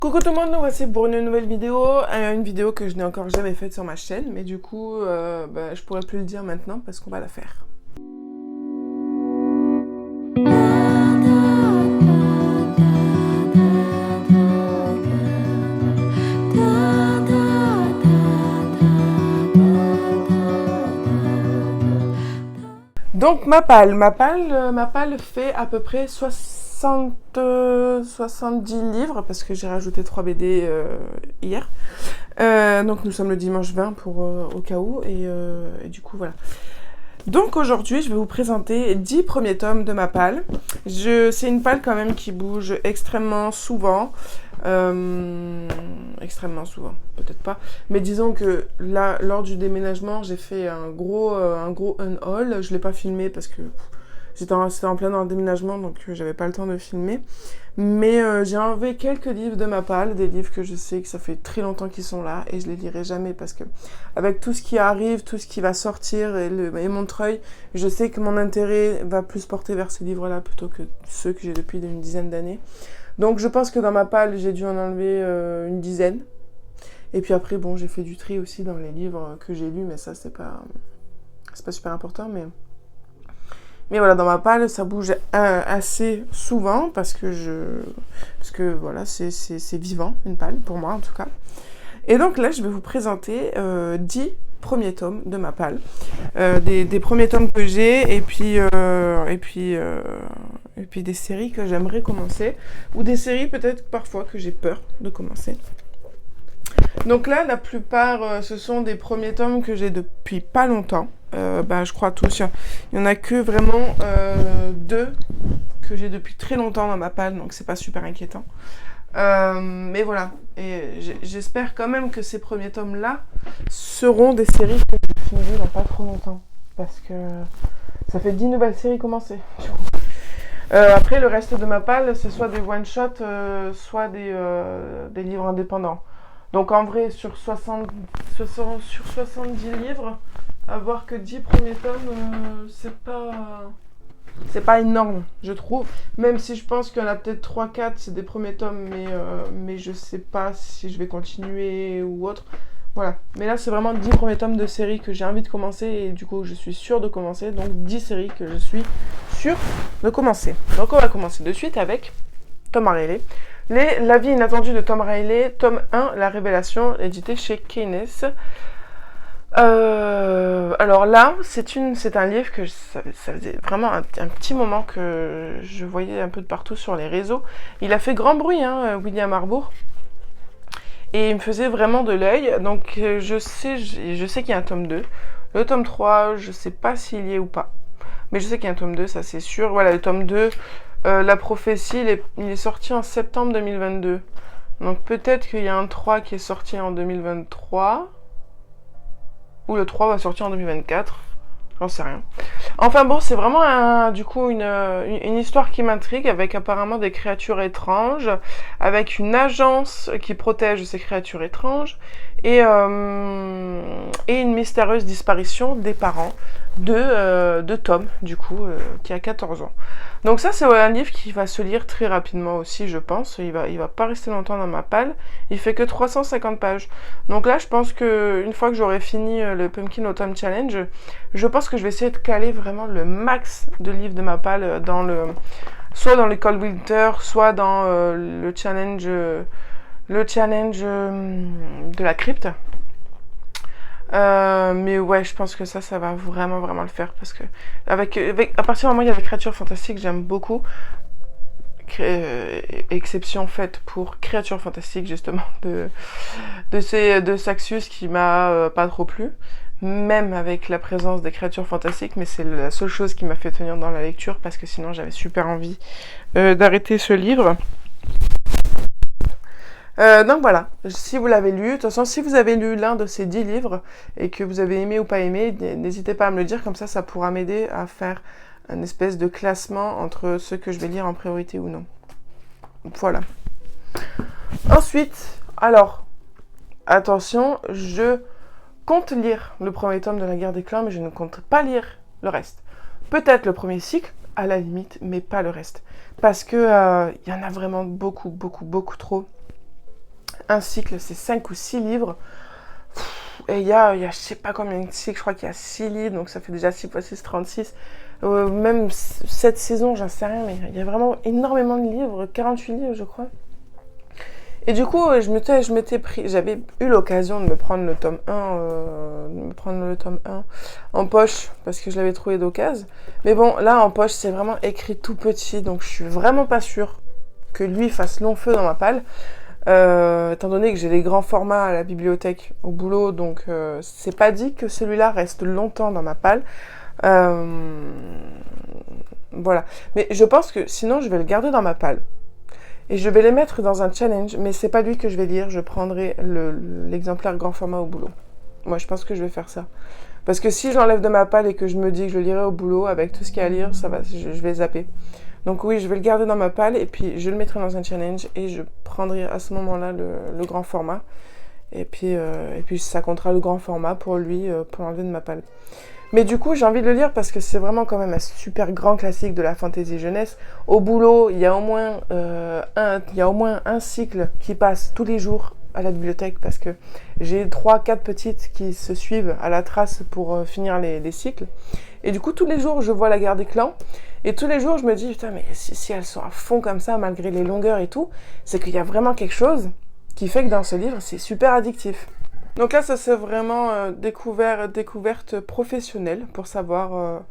Coucou tout le monde, nous voici pour une nouvelle vidéo, une vidéo que je n'ai encore jamais faite sur ma chaîne, mais du coup, je pourrais plus le dire maintenant parce qu'on va la faire. Donc ma palle fait à peu près 70 livres parce que j'ai rajouté 3 BD hier. Donc nous sommes le dimanche 20 pour au cas où et du coup voilà. Donc aujourd'hui je vais vous présenter 10 premiers tomes de ma palle. C'est une palle quand même qui bouge extrêmement souvent. Extrêmement souvent, peut-être pas. Mais disons que là, lors du déménagement, j'ai fait un gros unhaul. Je l'ai pas filmé parce que c'était en plein dans le déménagement, donc j'avais pas le temps de filmer. Mais j'ai enlevé quelques livres de ma palle, des livres que je sais que ça fait très longtemps qu'ils sont là et je les lirai jamais parce que avec tout ce qui arrive, tout ce qui va sortir et Montreuil, je sais que mon intérêt va plus porter vers ces livres-là plutôt que ceux que j'ai depuis une dizaine d'années. Donc je pense que dans ma palle, j'ai dû en enlever une dizaine. Et puis après, bon, j'ai fait du tri aussi dans les livres que j'ai lus, mais ça, c'est pas super important. Mais voilà, dans ma palle, ça bouge assez souvent parce que voilà, c'est vivant, une palle, pour moi en tout cas. Et donc là, je vais vous présenter 10 premiers tomes de ma palle. Des premiers tomes que j'ai, et puis des séries que j'aimerais commencer, ou des séries peut-être parfois que j'ai peur de commencer. Donc là, la plupart, ce sont des premiers tomes que j'ai depuis pas longtemps. Je crois tous. Il y en a que vraiment 2 que j'ai depuis très longtemps dans ma palle, donc c'est pas super inquiétant. Mais voilà, et j'espère quand même que ces premiers tomes-là seront des séries que je finirai dans pas trop longtemps. Parce que ça fait 10 nouvelles séries commencées. Après, le reste de ma palle, c'est soit des one-shots, soit des livres indépendants. Donc en vrai, sur 70 livres, avoir que 10 premiers tomes, c'est pas énorme, je trouve. Même si je pense qu'il y en a peut-être 3-4, c'est des premiers tomes, mais je sais pas si je vais continuer ou autre. Voilà. Mais là, c'est vraiment 10 premiers tomes de séries que j'ai envie de commencer et du coup, je suis sûre de commencer. Donc 10 séries que je suis sûre de commencer. Donc on va commencer de suite avec Tom Riley. La vie inattendue de Tom Riley, tome 1, La Révélation, édité chez Keynes. Alors là, c'est un livre que ça faisait vraiment un petit moment que je voyais un peu de partout sur les réseaux. Il a fait grand bruit, hein, William Harbour. Et il me faisait vraiment de l'œil. Donc je sais qu'il y a un tome 2. Le tome 3, je sais pas s'il y est ou pas. Mais je sais qu'il y a un tome 2, ça c'est sûr. Voilà, le tome 2, La prophétie, il est sorti en septembre 2022. Donc peut-être qu'il y a un 3 qui est sorti en 2023. Ou le 3 va sortir en 2024. J'en sais rien. Enfin bon, c'est vraiment une histoire qui m'intrigue avec apparemment des créatures étranges, avec une agence qui protège ces créatures étranges et une mystérieuse disparition des parents de Tom, du coup, qui a 14 ans. Donc ça, c'est un livre qui va se lire très rapidement aussi, je pense. Il va pas rester longtemps dans ma palle. Il fait que 350 pages. Donc là, je pense que une fois que j'aurai fini le Pumpkin Autumn Challenge, je pense que je vais essayer de caler vraiment le max de livres de ma palle soit dans le Cold Winter, soit dans le challenge de la crypte. Mais ouais, je pense que ça va vraiment le faire parce que à partir du moment où il y a des créatures fantastiques, j'aime beaucoup. Exception faite pour créatures fantastiques justement de Saxius qui m'a pas trop plu, même avec la présence des créatures fantastiques, mais c'est la seule chose qui m'a fait tenir dans la lecture parce que sinon j'avais super envie d'arrêter ce livre. Donc voilà, si vous l'avez lu, de toute façon, si vous avez lu l'un de ces 10 livres et que vous avez aimé ou pas aimé, n'hésitez pas à me le dire, comme ça pourra m'aider à faire une espèce de classement entre ceux que je vais lire en priorité ou non. Voilà. Ensuite, alors, attention, je compte lire le premier tome de La Guerre des Clans, mais je ne compte pas lire le reste. Peut-être le premier cycle, à la limite, mais pas le reste. Parce que y en a vraiment beaucoup trop. Un cycle, c'est 5 ou 6 livres. Et il y a je sais pas combien de cycles, je crois qu'il y a 6 livres, donc ça fait déjà 6 fois 6, 36. Même cette saison, j'en sais rien, mais il y a vraiment énormément de livres, 48 livres, je crois. Et du coup, je m'étais pris, j'avais eu l'occasion de me prendre le tome 1, en poche, parce que je l'avais trouvé d'occasion. Mais bon, là, en poche, c'est vraiment écrit tout petit, donc je suis vraiment pas sûre que lui fasse long feu dans ma palle. Étant donné que j'ai les grands formats à la bibliothèque au boulot, donc c'est pas dit que celui-là reste longtemps dans ma palle. Voilà. Mais je pense que sinon je vais le garder dans ma palle. Et je vais les mettre dans un challenge, mais c'est pas lui que je vais lire, je prendrai l'exemplaire grand format au boulot. Moi je pense que je vais faire ça. Parce que si j'enlève de ma palle et que je me dis que je le lirai au boulot avec tout ce qu'il y a à lire, ça va, je vais zapper. Donc oui, je vais le garder dans ma palle et puis je le mettrai dans un challenge et je prendrai à ce moment-là le grand format. Et puis ça comptera le grand format pour lui, pour l'enlever de ma palle. Mais du coup, j'ai envie de le lire parce que c'est vraiment quand même un super grand classique de la fantasy jeunesse. Au boulot, il y a au moins un cycle qui passe tous les jours à la bibliothèque parce que j'ai 3-4 petites qui se suivent à la trace pour finir les cycles. Et du coup, tous les jours, je vois la guerre des clans. Et tous les jours, je me dis, putain, mais si elles sont à fond comme ça, malgré les longueurs et tout, c'est qu'il y a vraiment quelque chose qui fait que dans ce livre, c'est super addictif. Donc là, ça c'est vraiment découverte professionnelle pour savoir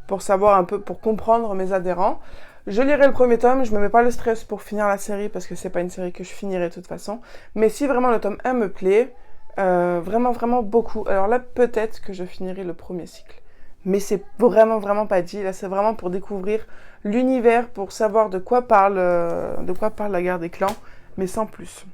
un peu, pour comprendre mes adhérents. Je lirai le premier tome, je me mets pas le stress pour finir la série parce que c'est pas une série que je finirai de toute façon. Mais si vraiment le tome 1 me plaît, vraiment, vraiment beaucoup, alors là peut-être que je finirai le premier cycle. Mais c'est vraiment, vraiment pas dit. Là, c'est vraiment pour découvrir l'univers, pour savoir de quoi parle la guerre des clans, mais sans plus.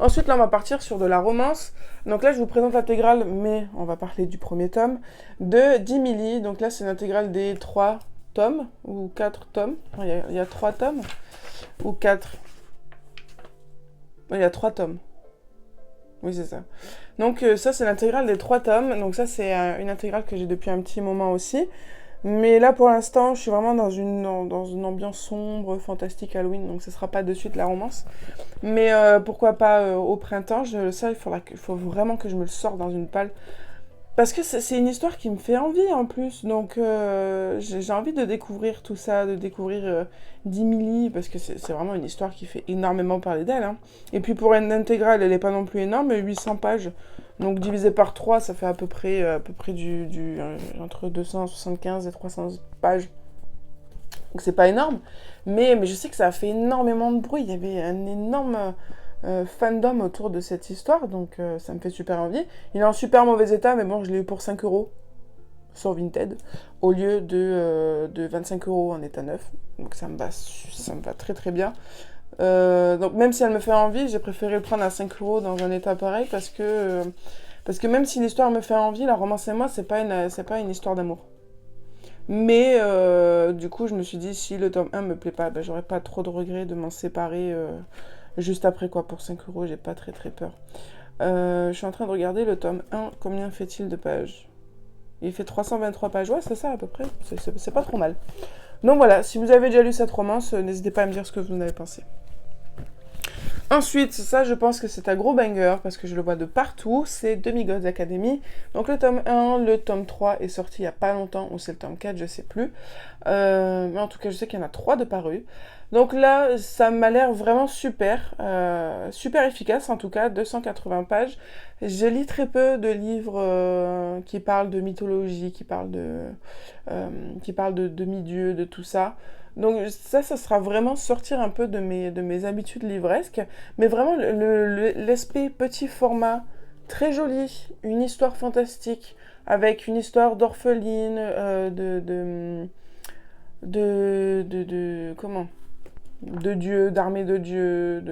Ensuite, là, on va partir sur de la romance. Donc là, je vous présente l'intégrale, mais on va parler du premier tome, de 10 Millie. Donc là, c'est l'intégrale des 3 tomes, ou 4 tomes. Il y a 3 tomes, ou 4. Il y a 3 tomes. Oui, c'est ça. Donc ça, c'est l'intégrale des 3 tomes. Donc ça, c'est une intégrale que j'ai depuis un petit moment aussi. Mais là, pour l'instant, je suis vraiment dans une ambiance sombre, fantastique, Halloween. Donc ce sera pas de suite la romance. Mais pourquoi pas au printemps. Ça, il faut vraiment que je me le sorte dans une palle. Parce que c'est une histoire qui me fait envie en plus. Donc j'ai envie de découvrir tout ça, de découvrir d'Emily. Parce que c'est vraiment une histoire qui fait énormément parler d'elle. Hein. Et puis pour une intégrale, elle n'est pas non plus énorme, 800 pages. Donc divisé par 3, ça fait à peu près entre 275 et 300 pages. Donc c'est pas énorme. Mais je sais que ça a fait énormément de bruit. Il y avait un énorme fandom autour de cette histoire. Donc ça me fait super envie. Il est en super mauvais état, mais bon, je l'ai eu pour 5 € sur Vinted. Au lieu de 25 € en état neuf. Donc ça me va très très bien. Donc même si elle me fait envie, j'ai préféré le prendre à 5 € dans un état pareil parce que même si l'histoire me fait envie, la romance et moi, c'est pas une histoire d'amour. Mais du coup, je me suis dit, si le tome 1 me plaît pas, ben, j'aurais pas trop de regrets de m'en séparer juste après quoi. Pour 5 €, j'ai pas très très peur. Je suis en train de regarder le tome 1, combien fait-il de pages? Il fait 323 pages, ouais, c'est ça à peu près, c'est pas trop mal. Donc voilà, si vous avez déjà lu cette romance, n'hésitez pas à me dire ce que vous en avez pensé. Ensuite, ça je pense que c'est un gros banger parce que je le vois de partout, c'est Demigods Academy. Donc le tome 1, le tome 3 est sorti il n'y a pas longtemps, ou c'est le tome 4, je sais plus. Mais en tout cas, je sais qu'il y en a 3 de parus. Donc là, ça m'a l'air vraiment super, super efficace en tout cas, 280 pages. Je lis très peu de livres qui parlent de mythologie, qui parlent de demi-dieux, de tout ça. Donc ça sera vraiment sortir un peu de mes habitudes livresques, mais vraiment l'aspect petit format, très joli, une histoire fantastique, avec une histoire d'orpheline, comment de dieu, d'armée de dieu,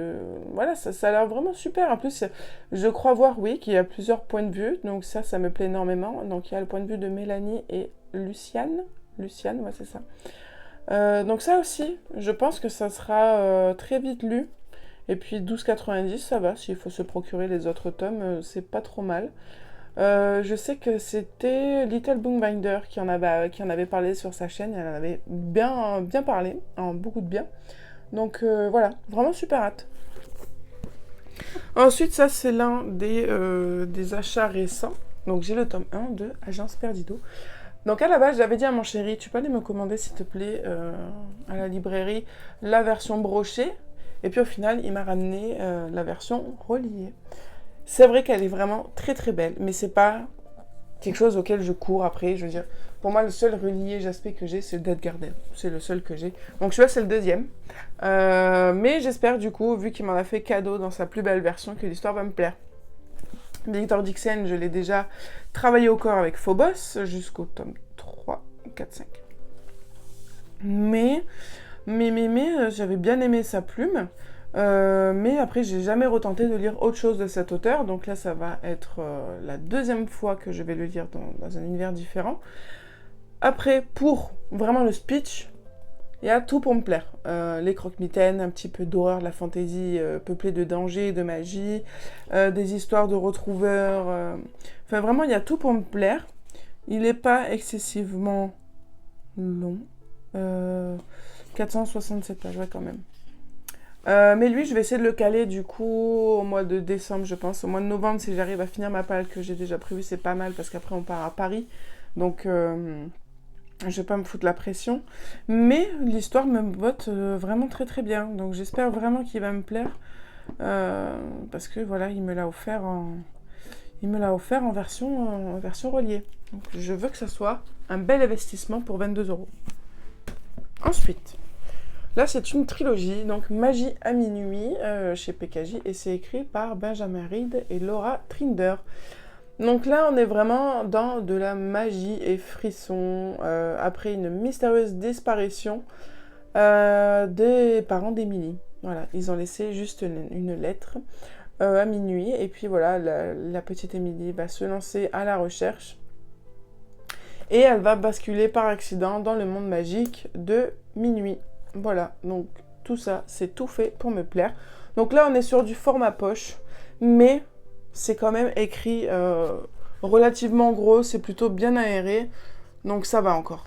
voilà, ça a l'air vraiment super. En plus, je crois voir, oui, qu'il y a plusieurs points de vue, donc ça me plaît énormément. Donc il y a le point de vue de Mélanie et Luciane, ouais, c'est ça. Donc ça aussi, je pense que ça sera très vite lu. Et puis 12,90, ça va, s'il faut se procurer les autres tomes, c'est pas trop mal. Je sais que c'était Little Bookbinder qui en avait parlé sur sa chaîne, elle en avait bien parlé, en beaucoup de bien. Donc voilà, vraiment super hâte. Ensuite, ça, c'est l'un des achats récents. Donc, j'ai le tome 1 de Agence Perdido. Donc, à la base, j'avais dit à mon chéri, tu peux aller me commander, s'il te plaît, à la librairie, la version brochée. Et puis, au final, il m'a ramené la version reliée. C'est vrai qu'elle est vraiment très, très belle. Mais c'est pas quelque chose auquel je cours après. Je veux dire, pour moi, le seul relié Jaspé que j'ai, c'est Dead Garden. C'est le seul que j'ai. Donc, celui-là, c'est le deuxième. Mais j'espère, du coup, vu qu'il m'en a fait cadeau dans sa plus belle version, que l'histoire va me plaire. Victor Dixon, je l'ai déjà travaillé au corps avec Phobos jusqu'au tome 3, 4, 5. Mais j'avais bien aimé sa plume. Mais après, j'ai jamais retenté de lire autre chose de cet auteur. Donc là, ça va être la deuxième fois que je vais le lire dans un univers différent. Après, pour vraiment le speech, il y a tout pour me plaire. Les croque-mitaines, un petit peu d'horreur, de la fantaisie peuplée de dangers, de magie, des histoires de retrouveurs. Enfin, vraiment, il y a tout pour me plaire. Il n'est pas excessivement long. 467 pages, ouais, quand même. Mais lui, je vais essayer de le caler du coup au mois de décembre, je pense. Au mois de novembre, si j'arrive à finir ma palle que j'ai déjà prévue, c'est pas mal parce qu'après on part à Paris. Donc je vais pas me foutre la pression. Mais l'histoire me botte vraiment très très bien. Donc j'espère vraiment qu'il va me plaire. Parce que voilà, il me l'a offert en version reliée. Donc je veux que ça soit un bel investissement pour 22 €. Ensuite. Là, c'est une trilogie, donc Magie à minuit, chez PKJ, et c'est écrit par Benjamin Reed et Laura Trinder. Donc là, on est vraiment dans de la magie et frisson, après une mystérieuse disparition des parents d'Emily. Voilà, ils ont laissé juste une lettre à minuit, et puis voilà, la petite Emily va se lancer à la recherche, et elle va basculer par accident dans le monde magique de minuit. Voilà, donc tout ça, c'est tout fait pour me plaire. Donc là, on est sur du format poche, mais c'est quand même écrit relativement gros, c'est plutôt bien aéré, donc ça va encore.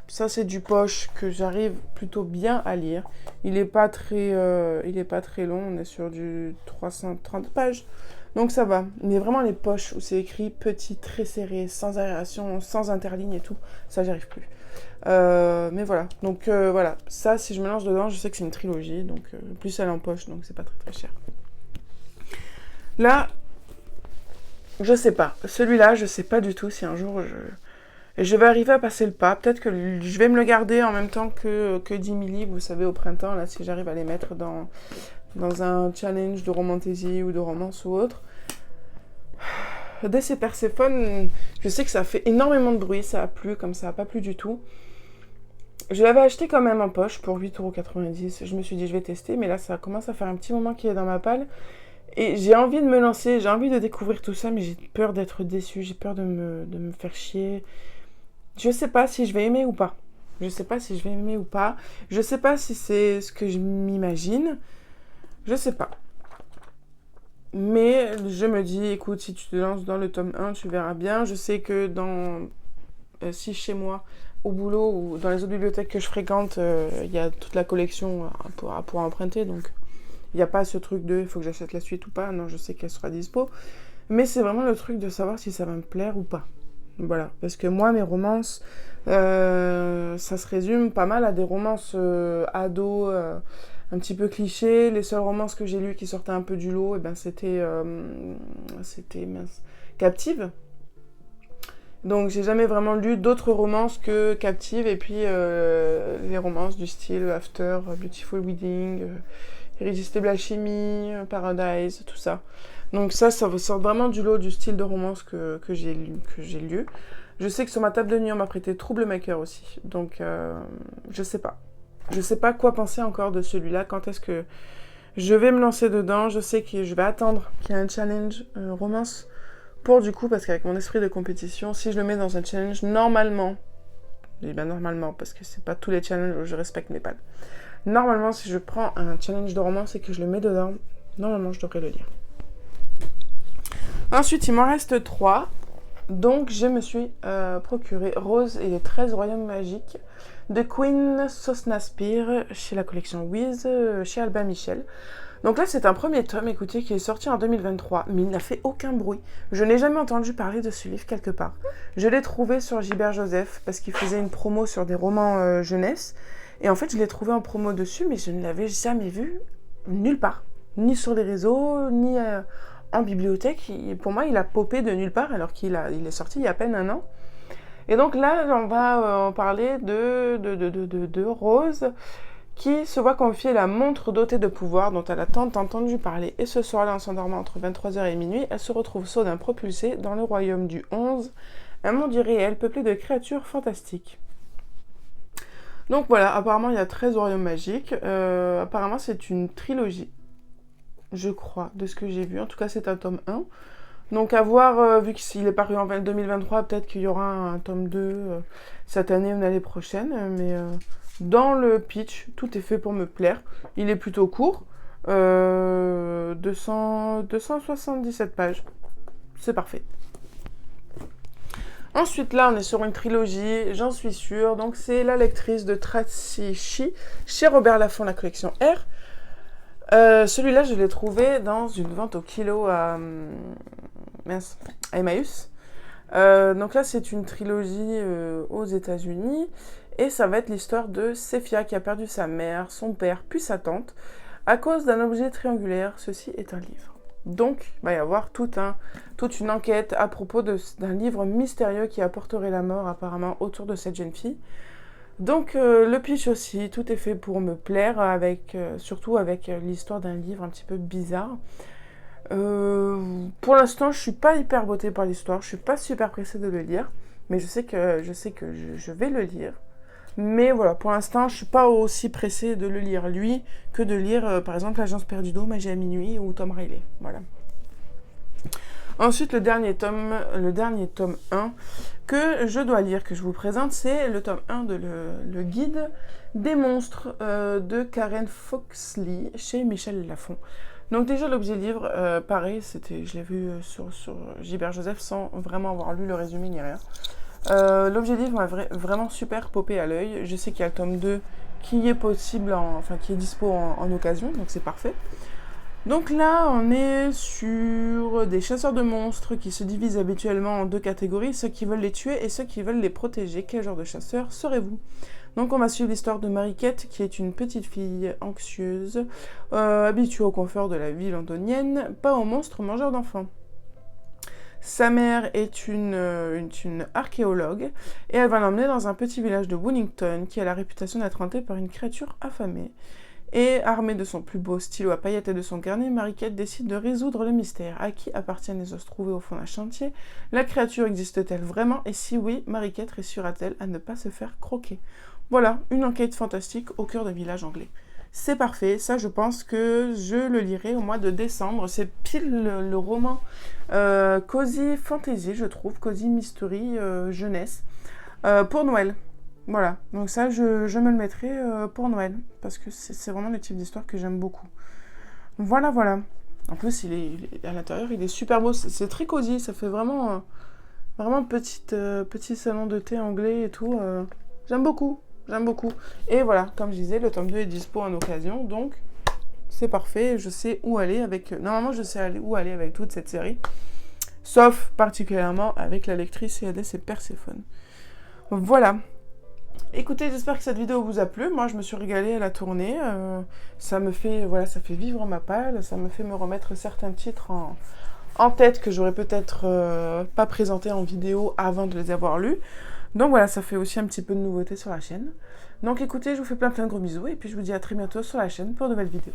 Ça, c'est du poche que j'arrive plutôt bien à lire. Il n'est pas très long, on est sur du 330 pages, donc ça va. Mais vraiment les poches où c'est écrit petit, très serré, sans aération, sans interligne et tout, ça, j'arrive plus. Mais voilà, donc voilà, ça si je me lance dedans, je sais que c'est une trilogie, donc plus elle en poche, donc c'est pas très très cher. Là, je sais pas, celui-là, je sais pas du tout si un jour je vais arriver à passer le pas. Peut-être que je vais me le garder en même temps que 10 milli, vous savez, au printemps, là, si j'arrive à les mettre dans un challenge de romantasy ou de romance ou autre. DC Perséphone, je sais que ça fait énormément de bruit, ça a plu comme ça a pas plu du tout. Je l'avais acheté quand même en poche pour 8,90 €. Je me suis dit, je vais tester, mais là, ça commence à faire un petit moment qu'il est dans ma palle. Et j'ai envie de me lancer, j'ai envie de découvrir tout ça, mais j'ai peur d'être déçue, j'ai peur de me faire chier. Je sais pas si je vais aimer ou pas. Je sais pas si je vais aimer ou pas. Je sais pas si c'est ce que je m'imagine. Je sais pas. Mais je me dis, écoute, si tu te lances dans le tome 1, tu verras bien. Je sais que si chez moi, au boulot ou dans les autres bibliothèques que je fréquente, il y a toute la collection pour emprunter, donc il n'y a pas ce truc de il faut que j'achète la suite ou pas. Non, je sais qu'elle sera dispo. Mais c'est vraiment le truc de savoir si ça va me plaire ou pas. Voilà, parce que moi, mes romances, ça se résume pas mal à des romances ados, un petit peu clichés. Les seules romances que j'ai lues qui sortaient un peu du lot, et ben c'était Captive. Donc j'ai jamais vraiment lu d'autres romances que Captive, et puis les romances du style After, Beautiful Wedding, Irrésistible Alchimie, Paradise, tout ça. Donc ça sort vraiment du lot du style de romance que j'ai lu. Je sais que sur ma table de nuit, on m'a prêté Troublemaker aussi. Donc je sais pas. Je sais pas quoi penser encore de celui-là. Quand est-ce que je vais me lancer dedans? Je sais que je vais attendre qu'il y ait un challenge romance pour du coup, parce qu'avec mon esprit de compétition, si je le mets dans un challenge, normalement, je dis bien normalement, parce que c'est pas tous les challenges où je respecte mes palmes. Normalement, si je prends un challenge de romance et que je le mets dedans, normalement, je devrais le lire. Ensuite, il m'en reste 3. Donc, je me suis procuré Rose et les 13 royaumes magiques de Queen Sosna Spear chez la collection Wiz, chez Albin Michel. Donc là, c'est un premier tome, écoutez, qui est sorti en 2023, mais il n'a fait aucun bruit. Je n'ai jamais entendu parler de ce livre quelque part. Je l'ai trouvé sur Gilbert Joseph, parce qu'il faisait une promo sur des romans jeunesse. Et en fait, je l'ai trouvé en promo dessus, mais je ne l'avais jamais vu nulle part. Ni sur les réseaux, ni en bibliothèque. Pour moi, il a popé de nulle part, alors qu'il est sorti il y a à peine un an. Et donc là, on va en parler de Rose, qui se voit confier la montre dotée de pouvoir dont elle a tant entendu parler. Et ce soir-là, en s'endormant entre 23h et minuit, elle se retrouve soudain propulsée dans le royaume du 11, un monde irréel peuplé de créatures fantastiques. Donc voilà, apparemment il y a 13 royaumes magiques. Apparemment c'est une trilogie, je crois, de ce que j'ai vu. En tout cas c'est un tome 1. Donc à voir, vu qu'il est paru en 2023, peut-être qu'il y aura un tome 2 cette année ou l'année prochaine. Mais dans le pitch, tout est fait pour me plaire. Il est plutôt court. 277 pages. C'est parfait. Ensuite, là, on est sur une trilogie, j'en suis sûre. Donc, c'est La lectrice de Tracy Shi, chez Robert Laffont, la collection R. Celui-là, je l'ai trouvé dans une vente au kilo à Emmaüs. Donc là, c'est une trilogie aux États-Unis. Et ça va être l'histoire de Sephia qui a perdu sa mère, son père, puis sa tante, à cause d'un objet triangulaire. Ceci est un livre. Donc, il va y avoir toute une enquête à propos d'un livre mystérieux qui apporterait la mort apparemment autour de cette jeune fille. Donc, le pitch aussi, tout est fait pour me plaire, surtout avec l'histoire d'un livre un petit peu bizarre. Pour l'instant, je suis pas hyper bottée par l'histoire, je suis pas super pressée de le lire, mais je sais que je vais le lire. Mais voilà, pour l'instant, je suis pas aussi pressée de le lire lui que de lire, par exemple, L'Agence perdue d'eau, Magie à minuit ou Tom Riley. Voilà. Ensuite, le dernier tome 1 que je dois lire, que je vous présente, c'est le tome 1 de le guide des monstres de Karen Foxley chez Michel Lafon. Donc déjà, l'objet livre, pareil, je l'ai vu sur Gilbert Joseph sans vraiment avoir lu le résumé ni rien. L'objet livre m'a vraiment super popé à l'œil. Je sais qu'il y a le tome 2 qui est possible, qui est dispo en occasion, donc c'est parfait. Donc là, on est sur des chasseurs de monstres qui se divisent habituellement en deux catégories, ceux qui veulent les tuer et ceux qui veulent les protéger. Quel genre de chasseur serez-vous ? Donc on va suivre l'histoire de Mariquette, qui est une petite fille anxieuse, habituée au confort de la vie londonienne, pas aux monstres mangeurs d'enfants. Sa mère est une archéologue et elle va l'emmener dans un petit village de Wellington qui a la réputation d'être hanté par une créature affamée. Et armée de son plus beau stylo à paillettes et de son carnet, Mariquette décide de résoudre le mystère. À qui appartiennent les os trouvés au fond d'un chantier ? La créature existe-t-elle vraiment ? Et si oui, Mariquette réussira-t-elle à ne pas se faire croquer ? Voilà, une enquête fantastique au cœur d'un village anglais. C'est parfait, ça je pense que je le lirai au mois de décembre. C'est pile le roman Cozy Fantasy, je trouve, Cozy Mystery jeunesse, pour Noël. Voilà, donc ça je me le mettrai pour Noël, parce que c'est vraiment le type d'histoire que j'aime beaucoup. Voilà. En plus, il est à l'intérieur, il est super beau, c'est très cosy, ça fait vraiment petit salon de thé anglais et tout. J'aime beaucoup. Et voilà, comme je disais, le tome 2 est dispo en occasion, donc c'est parfait, je sais où aller avec... Normalement, je sais où aller avec toute cette série, sauf particulièrement avec La lectrice et Hadès et Perséphone. Voilà. Écoutez, j'espère que cette vidéo vous a plu. Moi, je me suis régalée à la tourner. Ça fait vivre ma palle. Ça me fait me remettre certains titres en tête que j'aurais peut-être pas présenté en vidéo avant de les avoir lus. Donc voilà, ça fait aussi un petit peu de nouveauté sur la chaîne. Donc écoutez, je vous fais plein de gros bisous et puis je vous dis à très bientôt sur la chaîne pour de nouvelles vidéos.